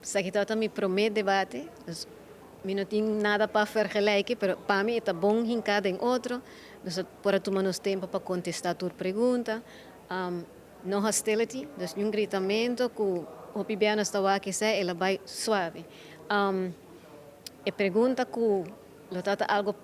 Sa kita também promete debate, dus, mi não tem nada para vergelijken, pero para mim é bom hincada em outro, dus para tomar nos tempo para contestar tua pergunta. No hostility, dus um gritamento que o pibiano está aqui, ela vai suave. E pergunta que lo tata algo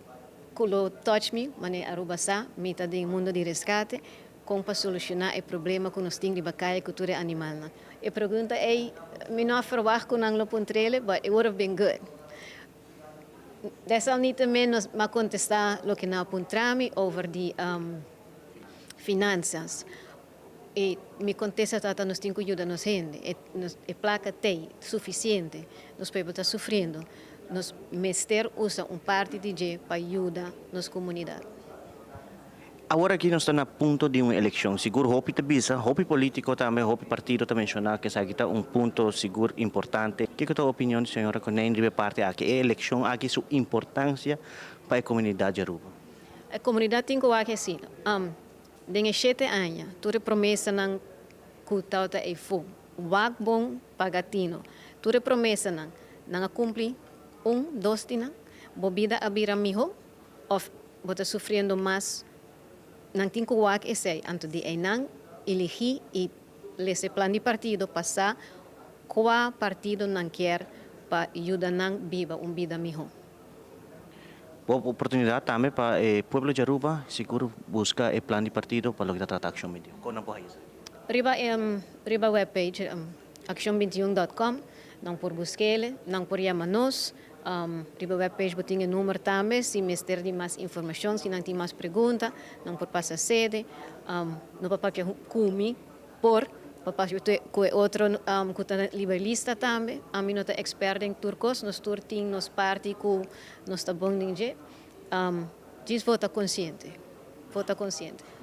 que lo touch me, mane aruba sa, mita de mundo de resgate, como para solucionar o problema que nós temos de bacaia cultura animal. E pergunta é, me não verwacht que não lo pontrele, but it would have been good. Desalniettemin, nós ma contestar lo que não apuntrami over de finanças. E me contesta tata nós temos que ajudar nos gente, e placa tem suficiente, nós podemos estar sofrendo. Nos mester usa parte de je para ajudar nas comunidades. Agora aqui nós estamos a ponto de uma eleição. Seguro, hopi tabisa, hopi político também, hopi partido também mencionar que aqui está ponto seguro importante. Que é a tua opinião, senhora, com nem de parte aqui? A eleição aqui sua importância para a comunidade de Aruba. A comunidade tem que ver assim, dengue 7 anos, tudo promessa não cutauta e fu, wag bom pagatino, tudo promessa não cumpre 2 tina, bobida abira miho, of bota sofrendo mais, não tem que wag esse, anto de não elegi e lese plan de partido passar, qual partido não quer para ajudar não viva vida miho. Boa oportunidade também para o povo de Aruba, seguro, buscar o plano de partido para lograr a ação media. Como não isso? Riba webpage, action21.com, não por buscar, não por chamar-nos. Riba webpage botinha número também, se mister de mais informação, se não tem mais perguntas, não por passar sede, não para que cumi, por papai que outro que está liberalista também, a mim não está expert em turcos, nós turtim, nós parte que nós está bom ninguém, diz vota consciente.